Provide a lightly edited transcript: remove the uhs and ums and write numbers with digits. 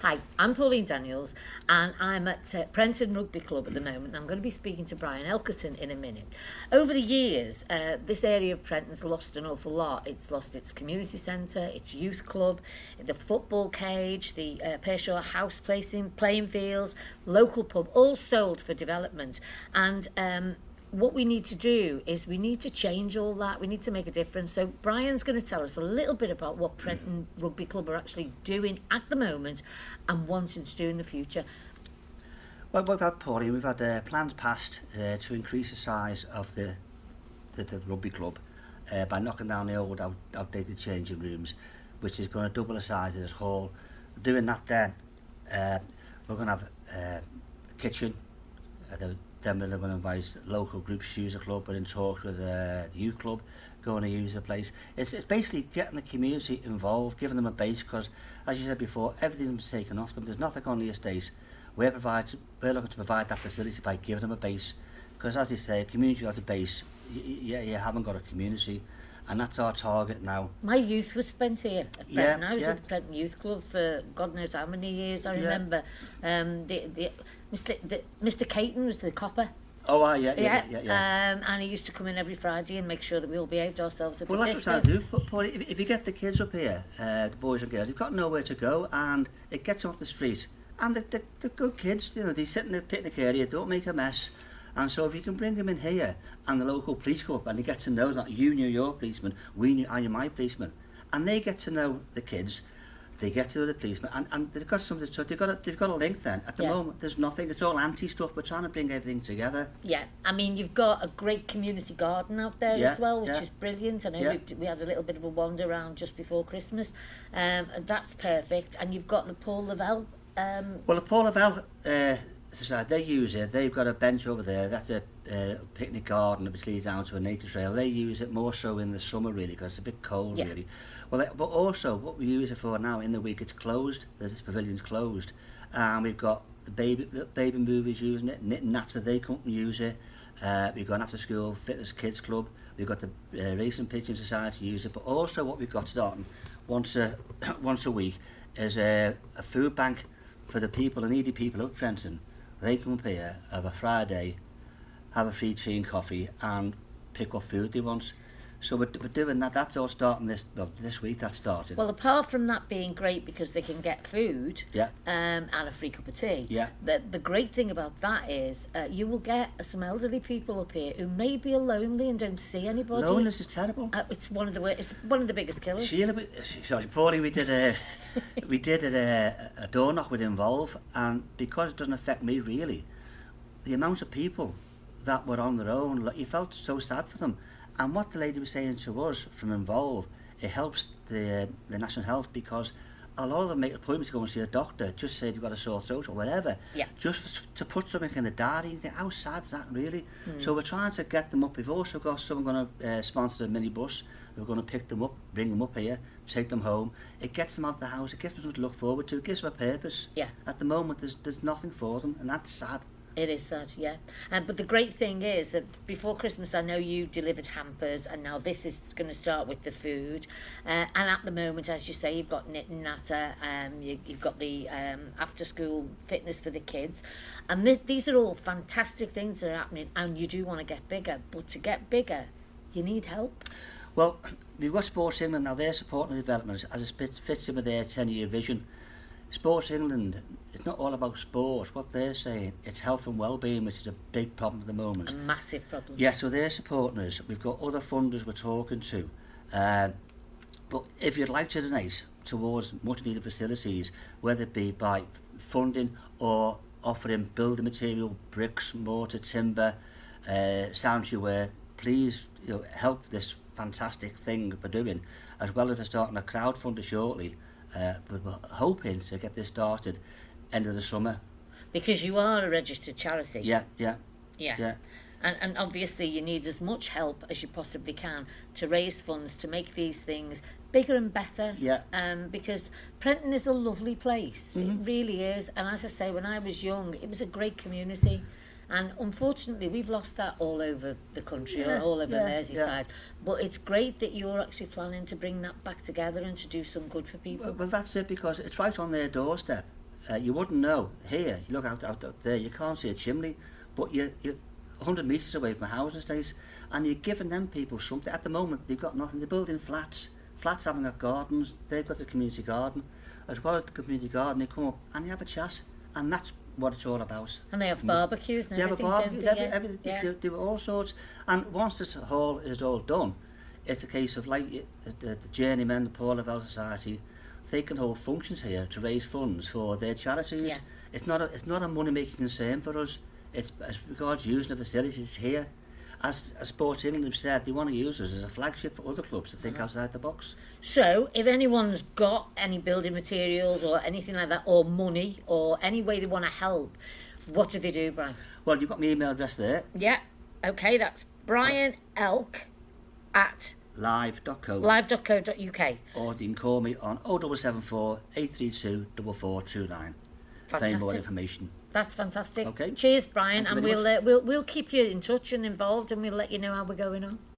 Hi, I'm Pauline Daniels and I'm at Prenton Rugby Club at the moment. I'm going to be speaking to Biran Elkerton in a minute. Over the years, this area of Prenton's lost an awful lot. It's lost its community centre, its youth club, the football cage, the Pershore house playing fields, local pub, all sold for development. And what we need to do is we need to change all that. We need to make a difference. So Brian's going to tell us a little bit about what Prenton Rugby Club are actually doing at the moment and wanting to do in the future. Well, we've had plans passed to increase the size of the rugby club by knocking down the old outdated changing rooms, which is going to double the size of this hall. Doing that then, we're going to have a kitchen. Then we're going to invite local groups, use the club. We're in talks with the youth club, going to use the place. It's basically getting the community involved, giving them a base, because as you said before, everything's taken off them. There's nothing on the estate. We're looking to provide that facility by giving them a base, because as they say, a community without a base, you haven't got a community, and that's our target now. My youth was spent here at Prenton. I was at the Prenton Youth Club for God knows how many years. I remember Mr. Caton was the copper. Oh, yeah. And he used to come in every Friday and make sure that we all behaved ourselves at the disco. disco. Well, that's what I do. Paul, if you get the kids up here, the boys and girls, they've got nowhere to go, and it gets them off the street. And they're good kids, they sit in the picnic area, don't make a mess. And so if you can bring them in here, and the local police come up, and they get to know that you knew your policeman, you're my policeman, and they get to know the kids, they get to know the policeman, and they've got something. So they've got a link. Then at the moment, there's nothing. It's all anti stuff. We're trying to bring everything together. Yeah, I mean, you've got a great community garden out there as well, which is brilliant. I know we had a little bit of a wander around just before Christmas. That's perfect. And you've got the Paul Lavelle. Well, the Paul Lavelle Society, they use it. They've got a bench over there. That's a picnic garden which leads down to a nature trail. They use it more so in the summer, really, because it's a bit cold, really. Well, but also what we use it for now in the week, it's closed. This pavilion's closed, and we've got the baby movies using it. Knit and Natter, they come and use it. We've got an after school fitness kids club. We've got the Racing Pigeon Society use it. But also what we've got starting once a week is a food bank for the needy people of Prenton. They come up here have a Friday, have a free tea and coffee, and pick what food they want. So we're doing that. That's all starting this week. That started. Well, apart from that being great because they can get food, and a free cup of tea. Yeah. The great thing about that is you will get some elderly people up here who maybe are lonely and don't see anybody. Loneliness is terrible. It's one of the biggest killers. Sorry, Paulie, we did a door knock with Involve, and because it doesn't affect me really, the amount of people that were on their own, you felt so sad for them. And what the lady was saying to us from Involve, it helps the National Health, because a lot of them make appointments to go and see a doctor, just say they've got a sore throat or whatever, just to put something in the diary. How sad is that, really? So we're trying to get them up. We've also got someone going to sponsor a minibus. We're going to pick them up, bring them up here, take them home. It gets them out of the house, it gives them something to look forward to, it gives them a purpose. At the moment, there's nothing for them, and that's sad. It is sad, but the great thing is that before Christmas, I know you delivered hampers, and now this is going to start with the food. And at the moment, as you say, you've got Knit and Natter, you've got the after-school fitness for the kids. And these are all fantastic things that are happening, and you do want to get bigger. But to get bigger, you need help. Well, we've got Sports England now. They're supporting the developments as it fits in with their 10-year vision. Sports England, it's not all about sport. What they're saying, it's health and well-being, which is a big problem at the moment. A massive problem. Yeah, so they're supporting us. We've got other funders we're talking to. But if you'd like to donate towards much-needed facilities, whether it be by funding or offering building material, bricks, mortar, timber, sanctuary, please help this fantastic thing we're doing, as well as we're starting a crowdfunder shortly. But we're hoping to get this started end of the summer. Because you are a registered charity. Yeah. And obviously you need as much help as you possibly can to raise funds to make these things bigger and better. Because Prenton is a lovely place. It really is. And as I say, when I was young, it was a great community. And unfortunately, we've lost that all over the country, all over Merseyside. But it's great that you're actually planning to bring that back together and to do some good for people. Well, that's it, because it's right on their doorstep. you wouldn't know. Here, you look out there, you can't see a chimney, but you're 100 metres away from a housing estate, and you're giving them people something. At the moment, they've got nothing. They're building flats. Flats haven't got gardens. They've got a community garden. As well as the community garden, they come up and they have a chat, and that's what it's all about. And they have barbecues and everything. They have barbecues, don't they? everything. Yeah. They do all sorts. And once this hall is all done, it's a case of like the JourneyMEN, the Paul Lavelle Society, they can hold functions here to raise funds for their charities. Yeah. It's not a money making concern for us. It's as regards using the facilities here. As Sports England have said, they want to use us as a flagship for other clubs to think outside the box. So, if anyone's got any building materials or anything like that, or money, or any way they want to help, what do they do, Brian? Well, you've got my email address there. Yeah, okay, that's Brian Elk at live.co. live.co.uk. Or you can call me on 0774 832 4429 for any more Fantastic. information. That's fantastic. Okay. Cheers, Brian, Thank and you very we'll keep you in touch and involved, and we'll let you know how we're going on.